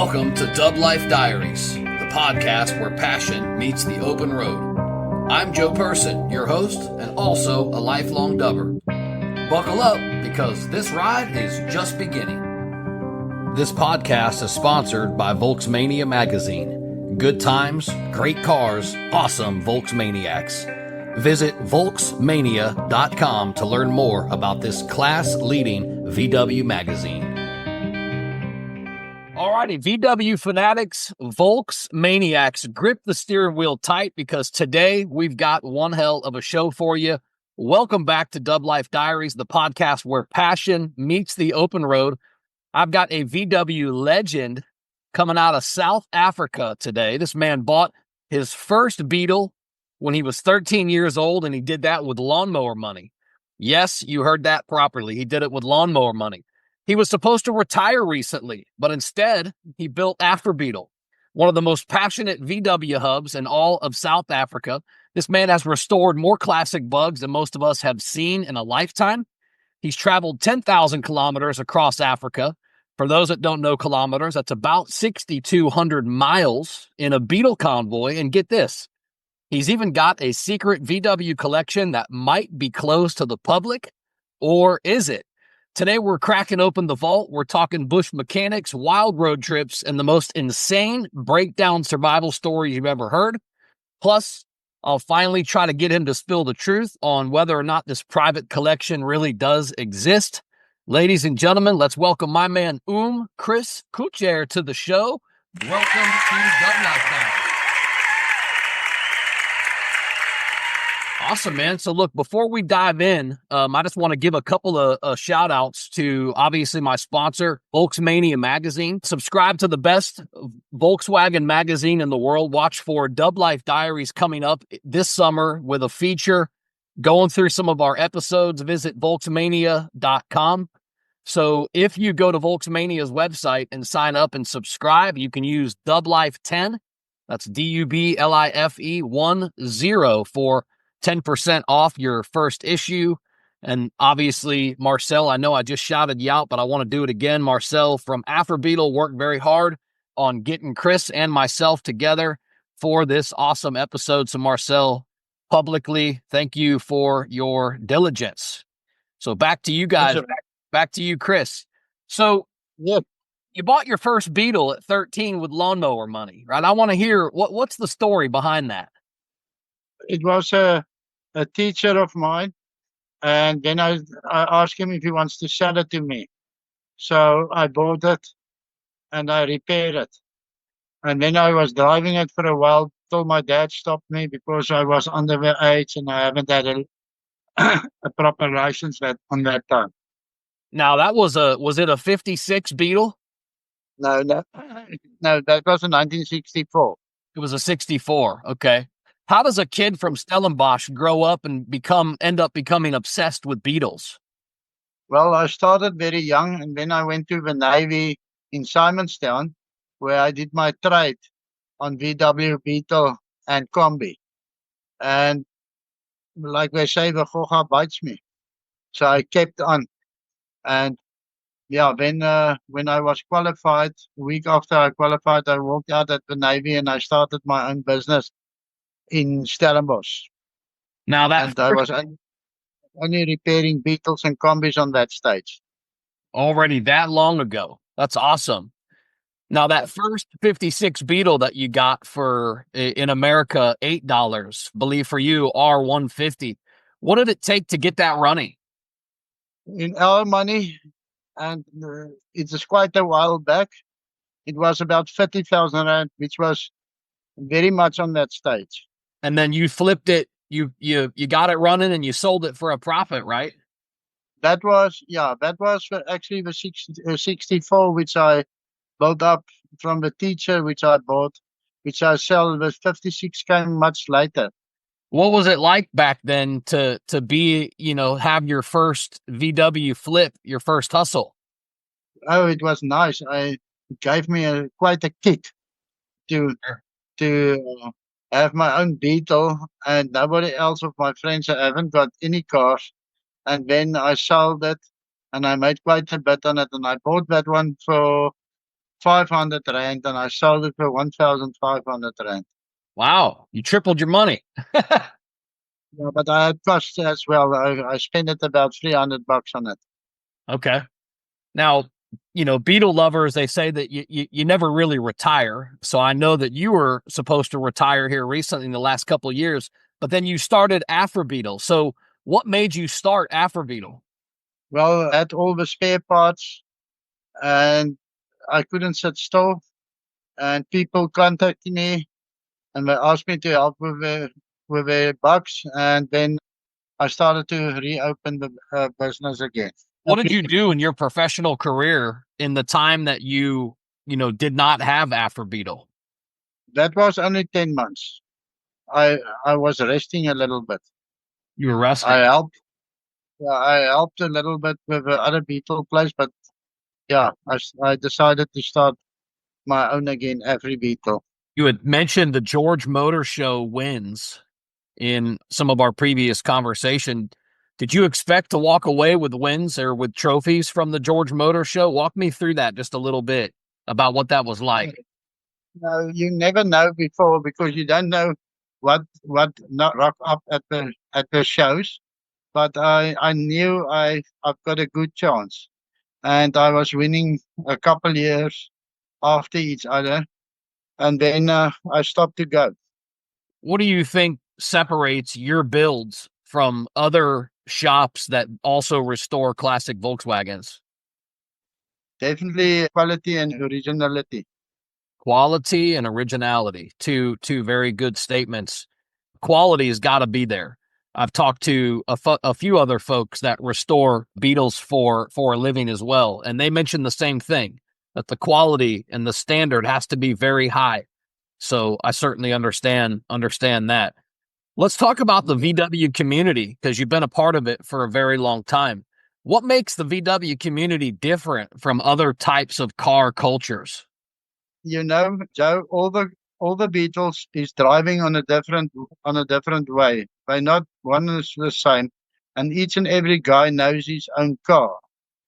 Welcome to DubLife Diaries, the podcast where passion meets the open road. I'm Joe Person, your host, and also a lifelong dubber. Buckle up, because this ride is just beginning. This podcast is sponsored by Volksmania Magazine. Good times, great cars, awesome Volksmaniacs. Visit Volksmania.com to learn more about this class-leading VW magazine. Alrighty, VW fanatics, Volks maniacs, grip the steering wheel tight because today we've got one hell of a show for you. Welcome back to DubLife Diaries, the podcast where passion meets the open road. I've got a VW legend coming out of South Africa today. This man bought his first Beetle when he was 13 years old, and he did that with lawnmower money. Yes, you heard that properly. He did it with lawnmower money. He was supposed to retire recently, but instead, he built Afribeetle, one of the most passionate VW hubs in all of South Africa. This man has restored more classic bugs than most of us have seen in a lifetime. He's traveled 10,000 kilometers across Africa. For those that don't know kilometers, that's about 6,200 miles in a Beetle convoy. And get this, he's even got a secret VW collection that might be closed to the public, or is it? Today, we're cracking open the vault. We're talking bush mechanics, wild road trips, and the most insane breakdown survival stories you've ever heard. Plus, I'll finally try to get him to spill the truth on whether or not this private collection really does exist. Ladies and gentlemen, let's welcome my man, Oom Chris Coetzee, to the show. Welcome to DubLife Diaries. Awesome, man. So look, before we dive in, I just want to give a couple of shout outs to obviously my sponsor, Volksmania Magazine. Subscribe to the best Volkswagen magazine in the world. Watch for DubLife Diaries coming up this summer with a feature going through some of our episodes. Visit Volksmania.com. So if you go to Volksmania's website and sign up and subscribe, you can use DubLife 10. That's DUBLIFE 10 for 10% off your first issue. And obviously, Marcel, I know I just shouted you out, but I want to do it again. Marcel from Afribeetle worked very hard on getting Chris and myself together for this awesome episode. So Marcel, publicly, thank you for your diligence. So back to you guys. Back to you, Chris. So you bought your first Beetle at 13 with lawnmower money, right? I want to hear what's the story behind that. It was a teacher of mine, and then I asked him if he wants to sell it to me. So I bought it and I repaired it. And then I was driving it for a while till my dad stopped me because I was under the age and I haven't had a proper license on that time. Now that was it a 56 Beetle? No, that was a 1964. It was a 64. Okay. How does a kid from Stellenbosch grow up and end up becoming obsessed with Beetles? Well, I started very young, and then I went to the Navy in Simonstown, where I did my trade on VW Beetle and Combi. And like they say, the Goga bites me. So I kept on. And yeah, then when I was qualified, a week after I qualified, I walked out at the Navy and I started my own business in Stellenbosch. Now and I was only repairing Beetles and Combis on that stage. Already that long ago. That's awesome. Now that first 56 Beetle that you got for in America, $8, believe for you R150. What did it take to get that running? In our money, and it is quite a while back, it was about 50,000 rand, which was very much on that stage. And then you flipped it, you got it running and you sold it for a profit, right? That was actually the 64, which I built up from the teacher, which I bought, which I sell. The 56 came much later. What was it like back then to be, have your first VW flip, your first hustle? Oh, it was nice. It gave me quite a kick to have my own Beetle, and nobody else of my friends haven't got any cars. And then I sold it, and I made quite a bit on it. And I bought that one for 500 rand, and I sold it for 1,500 rand. Wow, you tripled your money. Yeah, but I had costs as well. I spent it about $300 on it. Okay. Now, Beetle lovers, they say that you never really retire. So I know that you were supposed to retire here recently in the last couple of years, but then you started Afribeetle. So what made you start Afribeetle? Well, I had all the spare parts, and I couldn't sit still. And people contacted me, and they asked me to help with the bugs. And then I started to reopen the business again. What did you do in your professional career in the time that did not have Afribeetle? That was only 10 months. I was resting a little bit. You were I resting. helped. Yeah, I helped a little bit with the other Beetle place, but yeah, I decided to start my own again, every Beetle. You had mentioned the George Motor Show wins in some of our previous conversation. Did you expect to walk away with wins or with trophies from the George Motor Show? Walk me through that just a little bit about what that was like. No, you never know before because you don't know what not rock up at the shows. But I knew I've got a good chance, and I was winning a couple years after each other, and then I stopped to go. What do you think separates your builds from other shops that also restore classic Volkswagens? Definitely quality and originality. Quality and originality. Two very good statements. Quality has got to be there. I've talked to a few other folks that restore Beetles for a living as well, and they mentioned the same thing, that the quality and the standard has to be very high. So I certainly understand that. Let's talk about the VW community because you've been a part of it for a very long time. What makes the VW community different from other types of car cultures? You know, Joe, all the Beatles is driving on a different way. They're not one is the same, and each and every guy knows his own car.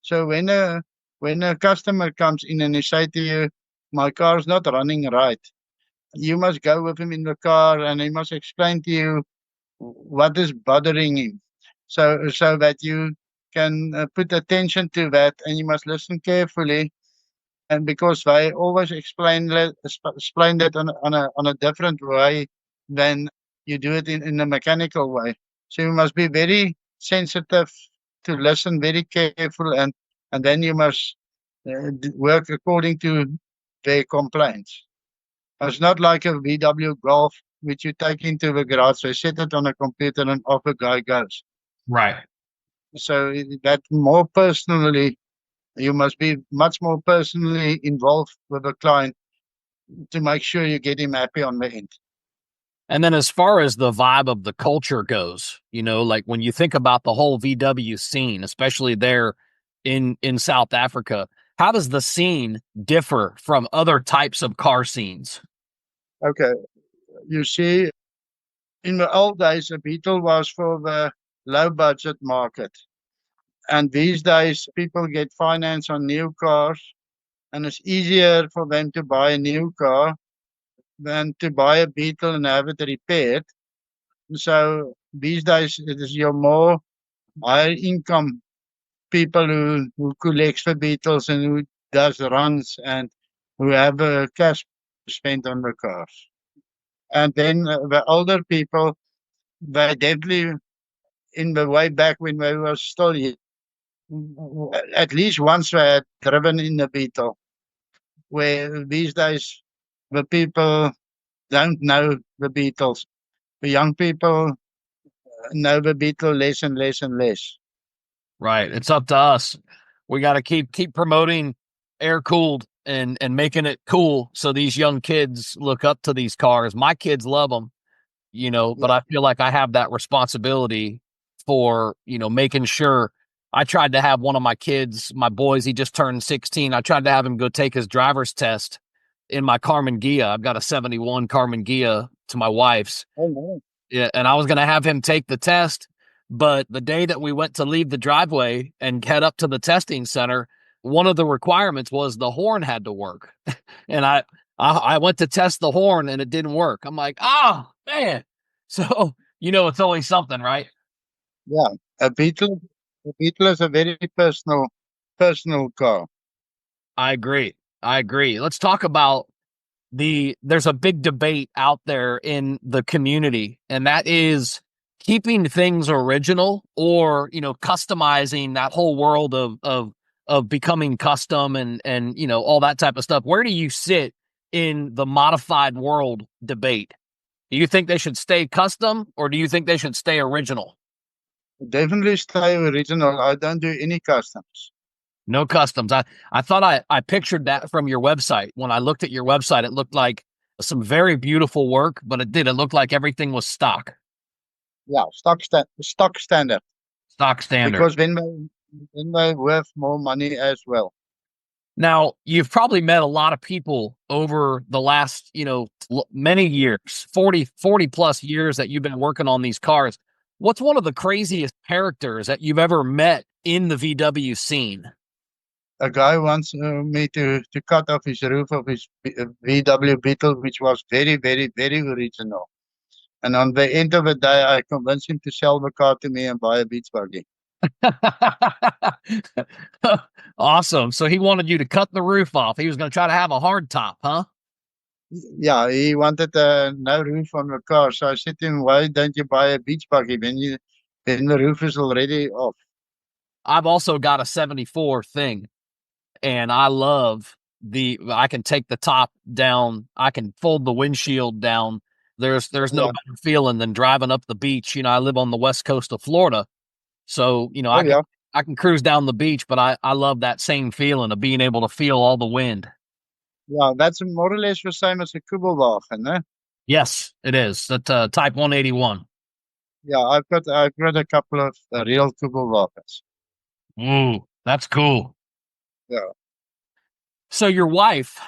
So when a customer comes in and they say to you, "My car's not running right," you must go with him in the car and he must explain to you what is bothering him, so that you can put attention to that, and you must listen carefully and because they always explain that on a different way than you do it in a mechanical way. So you must be very sensitive to listen very careful, and then you must work according to their complaints. It's not like a VW Golf which you take into the garage, they set it on a computer and off a guy goes. Right. So that more personally, you must be much more personally involved with the client to make sure you get him happy on the end. And then as far as the vibe of the culture goes, like when you think about the whole VW scene, especially there in South Africa, how does the scene differ from other types of car scenes? Okay, you see, in the old days, a Beetle was for the low budget market. And these days, people get finance on new cars, and it's easier for them to buy a new car than to buy a Beetle and have it repaired. So these days, it is your more higher income people who collects the Beetles and who does runs and who have cash spent on the cars. And then the older people, they definitely in the way back when they were still here, at least once they had driven in the Beetle. Where these days the people don't know the Beetles. The young people know the Beetle less and less and less. Right. It's up to us. We got to keep promoting air cooled and making it cool so these young kids look up to these cars. My kids love them, but Yeah. I feel like I have that responsibility for, making sure. I tried to have one of my kids, my boys, he just turned 16. I tried to have him go take his driver's test in my Carmen Ghia. I've got a 71 Carmen Ghia to my wife's. Oh, no. Yeah, and I was going to have him take the test, but the day that we went to leave the driveway and head up to the testing center, one of the requirements was the horn had to work. And I went to test the horn and it didn't work. I'm like, oh man. So it's always something, right? Yeah, a Beetle, a Beetle is a very personal car. I agree. I agree. Let's talk about there's a big debate out there in the community, and that is keeping things original or customizing that whole world of becoming custom and all that type of stuff. Where do you sit in the modified world debate? Do you think they should stay custom or do you think they should stay original? Definitely stay original. I don't do any customs. No customs. I thought I pictured that from your website. When I looked at your website, it looked like some very beautiful work, but it look like everything was stock. Yeah, stock standard. Stock standard. Because then they worth more money as well. Now, you've probably met a lot of people over the last, many years, 40 plus years that you've been working on these cars. What's one of the craziest characters that you've ever met in the VW scene? A guy wants me to cut off his roof of his VW Beetle, which was very, very, very original. And on the end of the day, I convinced him to sell the car to me and buy a beach buggy. Awesome. So he wanted you to cut the roof off. He was going to try to have a hard top, huh? Yeah, he wanted no roof on the car. So I said to him, why don't you buy a beach buggy when the roof is already off? I've also got a 74 thing, and I love I can take the top down. I can fold the windshield down. There's no better feeling than driving up the beach. I live on the west coast of Florida. So, I can cruise down the beach, but I love that same feeling of being able to feel all the wind. Yeah, that's more or less the same as a Kugelwagen, eh? Yes, it is. That Type 181. Yeah, I've got a couple of real Kugelwagens. Ooh, that's cool. Yeah. So your wife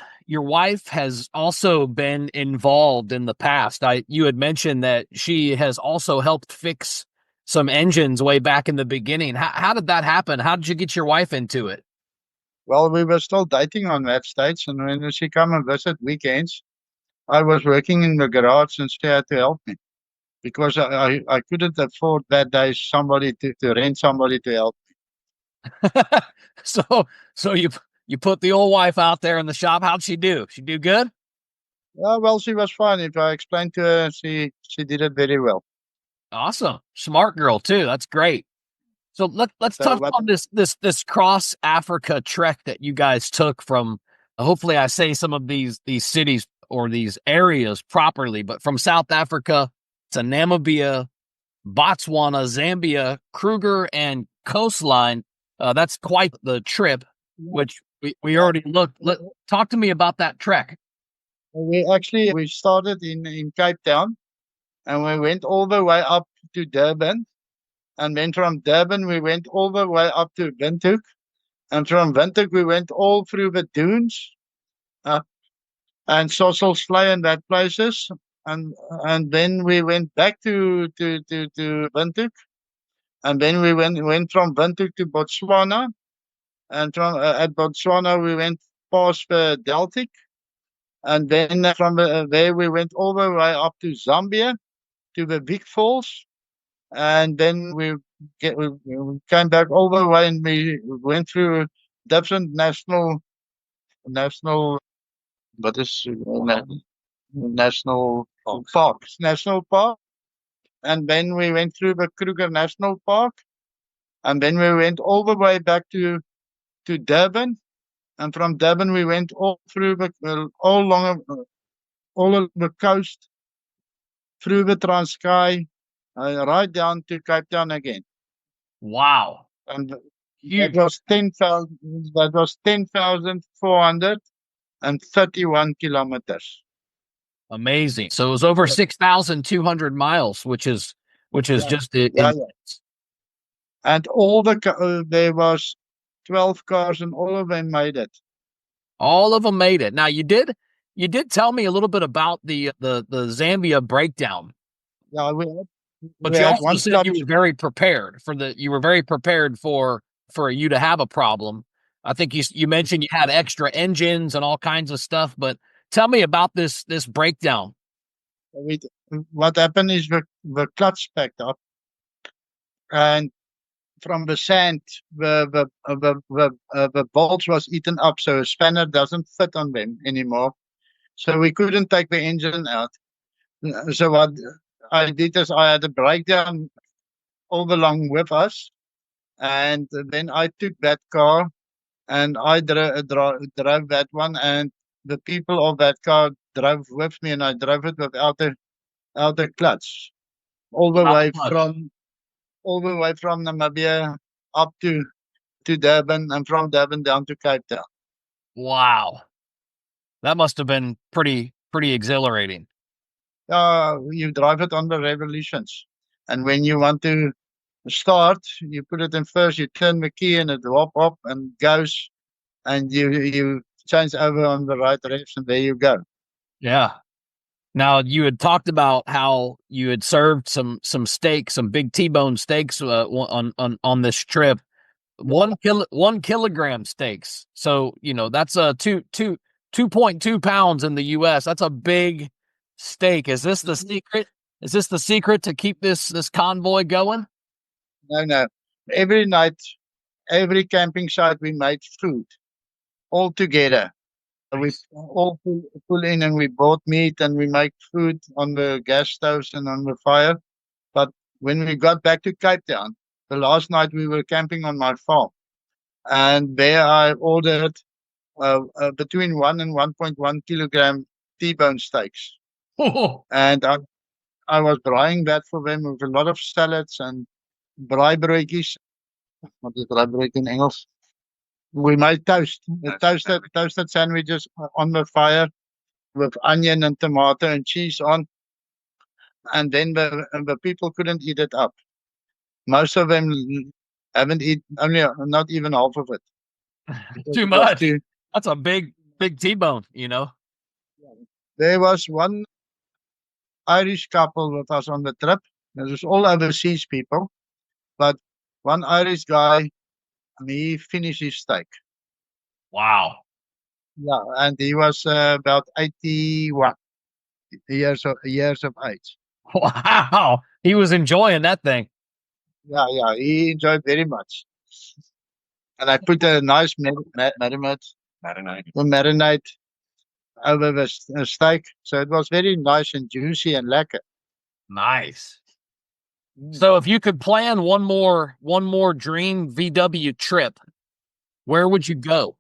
has also been involved in the past. You had mentioned that she has also helped fix some engines way back in the beginning. How did that happen? How did you get your wife into it? Well, we were still dating on that stage, and when she come and visit weekends, I was working in the garage, and she had to help me because I couldn't afford that day somebody to rent somebody to help. so so you put the old wife out there in the shop. How'd she do? She do good? Well, she was fine. If I explained to her, she did it very well. Awesome. Smart girl too. That's great. So let's So touch what? on this cross Africa trek that you guys took from, hopefully I say some of these cities or these areas properly, but from South Africa to Namibia, Botswana, Zambia, Kruger, and coastline. That's quite the trip, which we already looked. Talk to me about that trek. We started in Cape Town, and we went all the way up to Durban, and then from Durban we went all the way up to Windhoek, and from Windhoek we went all through the dunes, uh, and Sosselsley and that places, and then we went back to Windhoek, and then we went from Windhoek to Botswana, and from at Botswana we went past the Deltic, and then from there we went all the way up to Zambia to the big falls, and then we came back all the way, and we went through different national what is national park, and then we went through the Kruger National Park, and then we went all the way back to Durban, and from Durban we went all through all along all of the coast, through the Transkei, right down to Cape Town again. Wow. And that was 10,000. That was 10,431 kilometers. Amazing. So it was over 6,200 miles, which is just yeah. And there was 12 cars, and all of them made it. All of them made it. Now you did tell me a little bit about the Zambia breakdown. Yeah, but you also said you were very prepared for you were very prepared for you to have a problem. I think you mentioned you had extra engines and all kinds of stuff, but tell me about this breakdown. We, what happened is the clutch packed up, and from the sand, the bolts was eaten up, so a spanner doesn't fit on them anymore. So we couldn't take the engine out. So what I did is I had a breakdown all along with us, and then I took that car and I drove that one, and the people of that car drove with me, and I drove it without the clutch, all the Without way the clutch. from Namibia up to Durban, and from Durban down to Cape Town. Wow. That must have been pretty exhilarating. You drive it on the revolutions, and when you want to start, you put it in first, you turn the key, and it hop up and goes, and you change over on the right revs, and there you go. Yeah. Now you had talked about how you had served some steaks, some big T-bone steaks on this trip. 1 kilogram steaks. So, that's a 2.2 pounds in the US. That's a big steak. Is this the secret? Is this the secret to keep this convoy going? No. Every night, every camping site, we made food all together. We all pull in, and we bought meat, and we make food on the gas stoves and on the fire. But when we got back to Cape Town, the last night we were camping on my farm, and there I ordered between 1 and 1.1 kilogram T-bone steaks, and I was braaiing that for them with a lot of salads and braaibroodjies. What is braaibrood in Engels? We made toasted sandwiches on the fire with onion and tomato and cheese on, and then the people couldn't eat it up. Most of them haven't eaten, only not even half of it. Too much. That's a big T-bone, There was one Irish couple with us on the trip. It was all overseas people, but one Irish guy, he finished his steak. Wow. Yeah, and he was about 81 years of age. Wow. He was enjoying that thing. Yeah, he enjoyed very much. And I put a nice marinade over the steak, so it was very nice and juicy and lekker. Nice. So if you could plan one more dream VW trip, where would you go?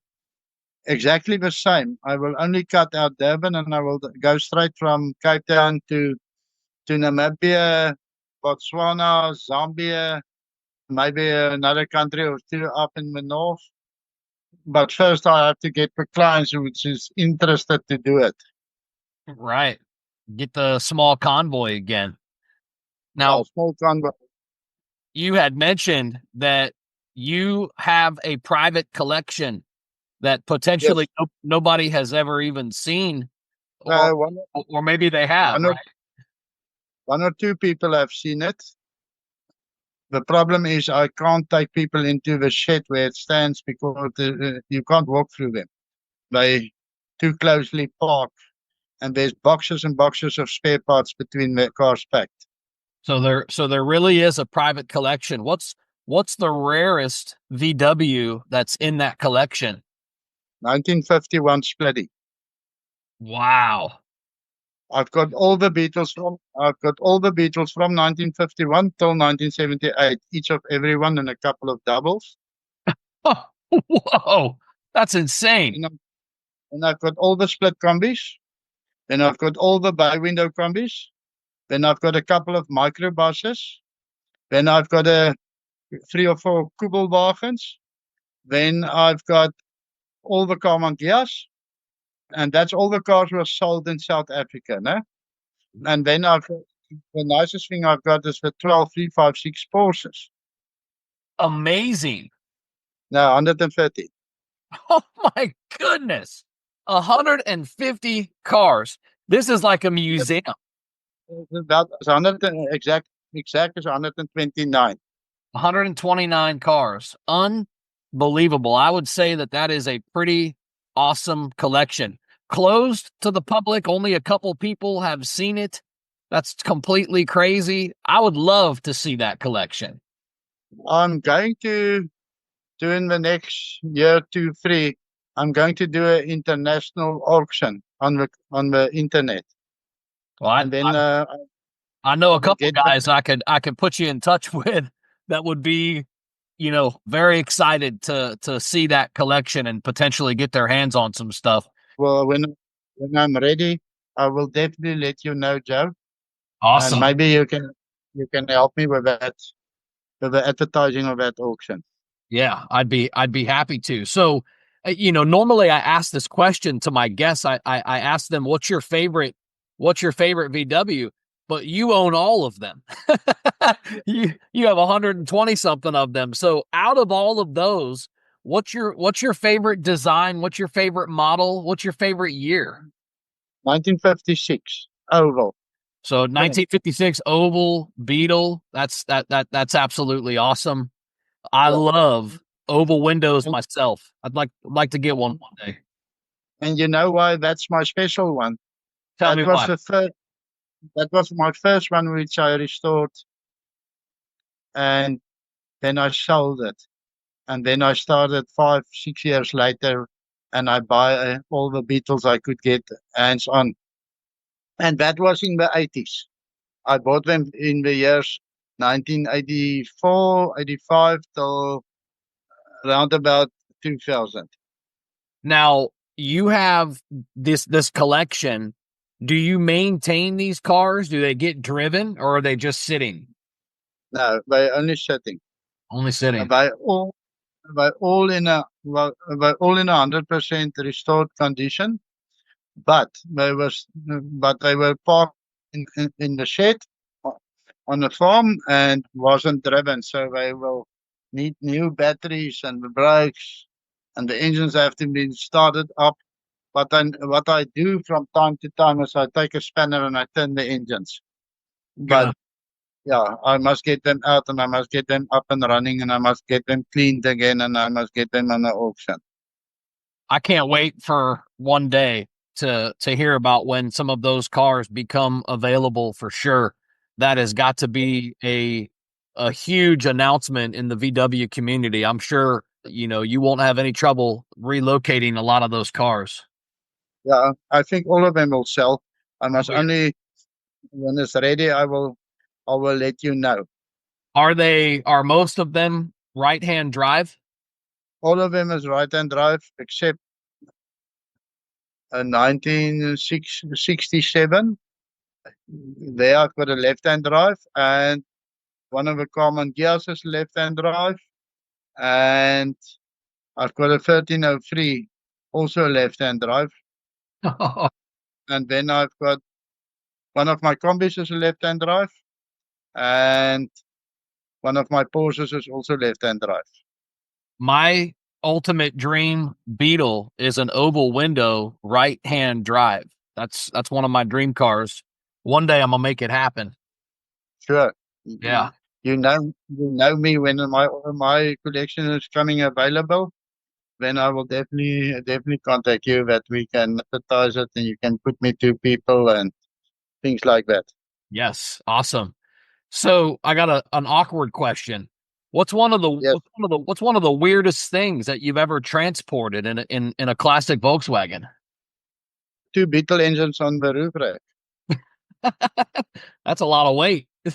Exactly the same. I will only cut out Durban, and I will go straight from Cape Town to Namibia, Botswana, Zambia, maybe another country or two up in the north. But first, I have to get the clients which is interested to do it. Right. Get the small convoy again. Now, small convoy. You had mentioned that you have a private collection that potentially nobody has ever even seen, or maybe they have. One or two people have seen it. The problem is I can't take people into the shed where it stands because you can't walk through them. They too closely parked, and there's boxes and boxes of spare parts between the cars packed. So there really is a private collection. What's the rarest VW that's in that collection? 1951 Splitty. Wow. I've got all the Beetles from 1951 till 1978, each of every one, and a couple of doubles. Oh, whoa, that's insane. And I've got all the split combis. Then I've got all the bay window combis. Then I've got a couple of microbuses. Then I've got 3 or 4 Kubelwagens. Then I've got all the Carmangias. And that's all the cars were sold in South Africa. No? And then the nicest thing I've got is the 12 356 Porsches. Amazing. No, 150. Oh my goodness. 150 cars. This is like a museum. About 100, exact is 129. 129 cars. Unbelievable. unbelievable. I would say that that is a pretty awesome collection. Closed to the public, only a couple people have seen it. That's completely crazy. I would love to see that collection. I'm going to do in the next year, 2, 3. I'm going to do an international auction on the internet, Well, and then I know I a will couple get back. guys I could put you in touch with that would be, very excited to see that collection and potentially get their hands on some stuff. Well, when I'm ready, I will definitely let you know, Joe, and Awesome. maybe you can help me with that, with the advertising of that auction. Yeah, I'd be happy to. So, normally I ask this question to my guests. I ask them, what's your favorite VW? But you own all of them. You have 120 something of them. So, out of all of those, what's your favorite design? What's your favorite model? What's your favorite year? 1956 oval. So, 1956 oval Beetle. That's absolutely awesome. I Yeah. love oval windows And, myself. I'd like to get one day. and you know why that's my special one? Tell That me was why. the first. That was my first one, which I restored, and then I sold it. And then I started 5, 6 years later, and I buy all the Beatles I could get hands on. And that was in the 80s. I bought them in the years 1984, 85 till around about 2000. Now you have this collection. Do you maintain these cars? Do they get driven or are they just sitting? No, they only sitting. Only sitting. They all, they all in a, well, they all in 100% restored condition. But they were parked in the shed on the farm and wasn't driven, so they will need new batteries and the brakes, and the engines have to be started up. But then what I do from time to time is I take a spanner and I turn the engines. But Gonna yeah, I must get them out and I must get them up and running and I must get them cleaned again and I must get them on the auction. I can't wait for one day to hear about when some of those cars become available for sure. That has got to be a huge announcement in the VW community. I'm sure you won't have any trouble relocating a lot of those cars. Yeah, I think all of them will sell. I must Oh, yeah. only when it's ready, I will let you know. Are most of them right-hand drive? All of them is right-hand drive except a 1967. There I've got a left-hand drive, and one of the common gears is left-hand drive, and I've got a 1303, also a left-hand drive, and then I've got one of my combis is a left-hand drive, and one of my Porsches is also left-hand drive. My ultimate dream Beetle is an oval window right-hand drive. That's one of my dream cars. One day I'm gonna make it happen. Sure. Yeah. You know me when my collection is coming available, then I will definitely contact you that we can advertise it and you can put me to people and things like that. Yes. Awesome. So I got an awkward question. What's one of the Yes, what's one of the what's one of the weirdest things that you've ever transported in a classic Volkswagen? 2 Beetle engines on the roof rack. That's a lot of weight. Yeah,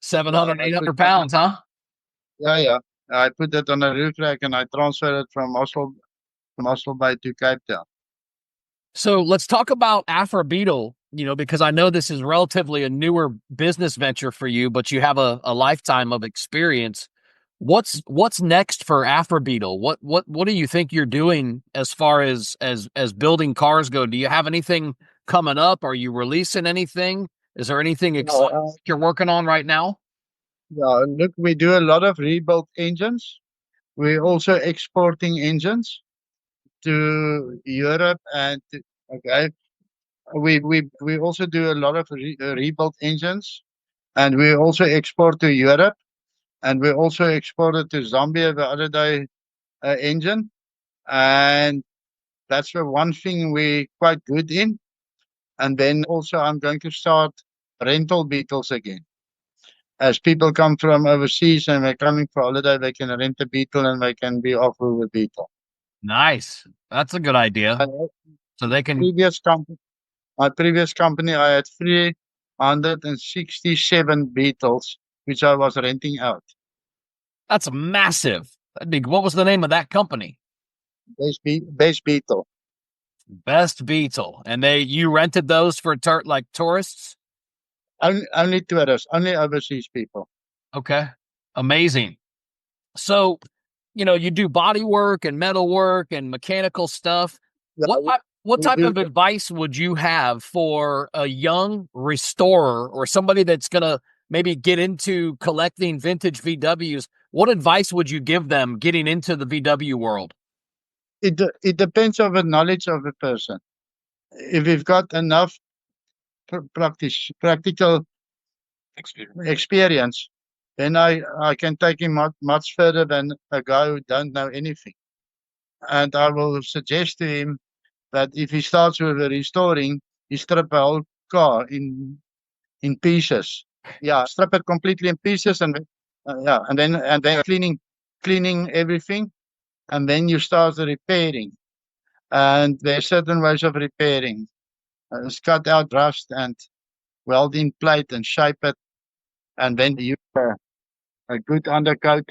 700, I eight put hundred pounds, huh? yeah. I put it on a roof rack and I transfer it from Muscle Bay to Cape Town. So let's talk about Afribeetle, because I know this is relatively a newer business venture for you, but you have a lifetime of experience. What's next for Afribeetle? What do you think you're doing as far as building cars go? Do you have anything coming up? Are you releasing anything? Is there anything Yeah, exciting you're working on right now? yeah, look, we do a lot of rebuilt engines. We're also exporting engines to Europe okay. We also do a lot of rebuilt engines, and we also export to Europe, and we also exported to Zambia the other day. engine, and that's the one thing we're quite good in. And then also I'm going to start rental Beetles again. As people come from overseas and they're coming for holiday, they can rent a Beetle and they can be off with a Beetle. Nice. That's a good idea. So they can. My previous company, I had 367 Beetles, which I was renting out. That's massive. What was the name of that company? Best Beetle. Best Beetle. And you rented those for like tourists? Only tourists, only overseas people. Okay. Amazing. So, you do body work and metal work and mechanical stuff. What type of advice would you have for a young restorer or somebody that's going to maybe get into collecting vintage VWs? What advice would you give them getting into the VW world? It depends on the knowledge of the person. If you've got enough practical experience, then I can take him much further than a guy who don't know anything. And I will suggest to him that if he starts with restoring, he strip a whole car in pieces. Yeah, strip it completely in pieces, and and then cleaning everything, and then you start the repairing. And there are certain ways of repairing. Cut out rust and weld in plate and shape it, and then you a good undercoat,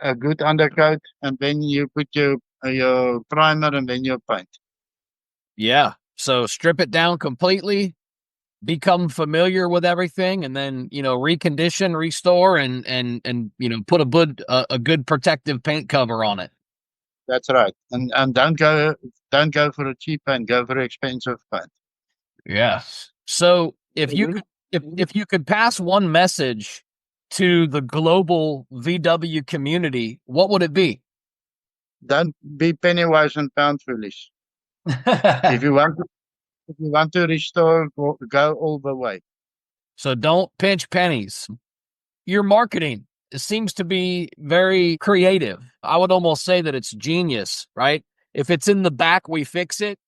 and then you put your primer and then your paint. Yeah. So strip it down completely, become familiar with everything, and then recondition, restore, and put a good protective paint cover on it. That's right. And don't go for a cheap paint, go for expensive paint. Yes. So if you could pass one message to the global VW community, what would it be? Don't be penny-wise and pound-foolish. If you want to restore, go all the way. So don't pinch pennies. Your marketing seems to be very creative. I would almost say that it's genius, right? If it's in the back, we fix it.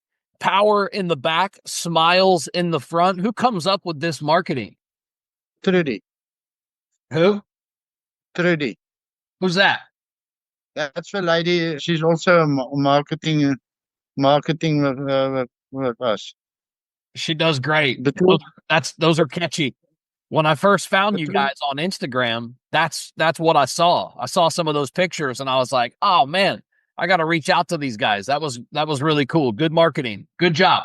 Power in the back, smiles in the front. Who comes up with this marketing? Trudy. Who? Trudy. Who's that? That's the lady. She's also marketing with us. She does great. Those are catchy. When I first found you guys on Instagram, that's what I saw. I saw some of those pictures and I was like, oh man, I got to reach out to these guys. That was really cool. Good marketing. Good job.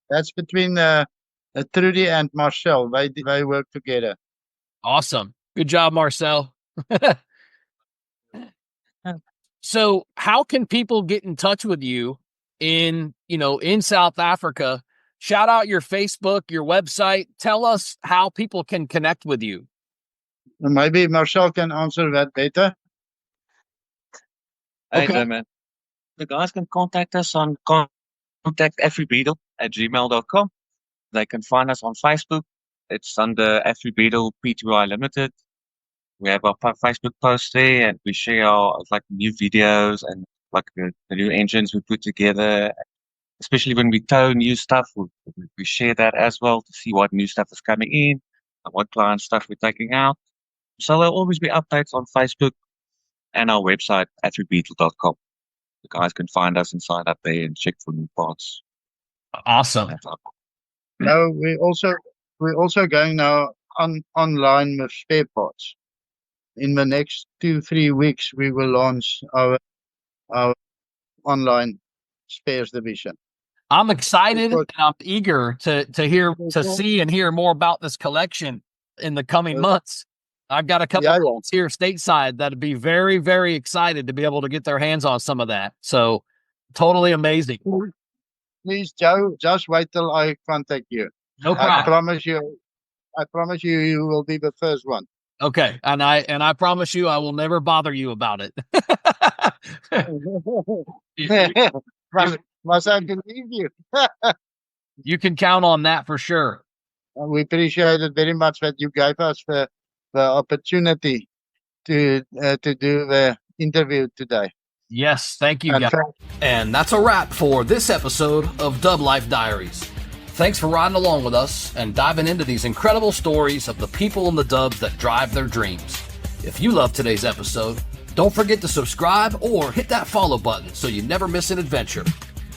That's between Trudy and Marcel. They work together. Awesome. Good job, Marcel. So how can people get in touch with you in South Africa? Shout out your Facebook, your website. Tell us how people can connect with you. Maybe Marcel can answer that better. Okay. Hey, man. The guys can contact us on contact afribeetle@gmail.com. They can find us on Facebook. It's under Afribeetle Pty Limited. We have our Facebook post there, and we share our new videos and the new engines we put together. Especially when we tow new stuff, we share that as well to see what new stuff is coming in and what client stuff we're taking out. So there'll always be updates on Facebook and our website, afribeetle.com. The guys can find us and sign up there and check for new parts. Awesome. No, we're also going now online with spare parts. In the next 2-3 weeks, we will launch our online spares division. I'm excited and I'm eager to see and hear more about this collection in the coming months. I've got a couple of friends here stateside that'd be very, very excited to be able to get their hands on some of that. So totally amazing. Please, Joe, just wait till I contact you. No problem. I promise you, you will be the first one. Okay. And I promise you, I will never bother you about it. Must I believe you? You can count on that for sure. We appreciate it very much that you gave us the opportunity to do interview today. Yes, thank you, And guys. And that's a wrap for this episode of DubLife Diaries. Thanks for riding along with us and diving into these incredible stories of the people in the dubs that drive their dreams. If you love today's episode, don't forget to subscribe or hit that follow button so you never miss an adventure.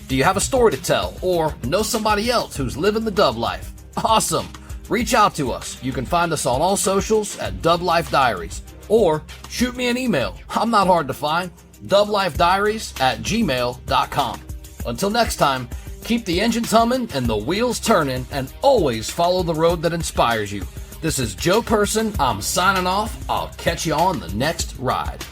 Do you have a story to tell or know somebody else who's living the dub life? Awesome! Reach out to us. You can find us on all socials at DubLife Diaries or shoot me an email. I'm not hard to find. DubLifeDiaries@gmail.com. Until next time, keep the engines humming and the wheels turning, and always follow the road that inspires you. This is Joe Person. I'm signing off. I'll catch you on the next ride.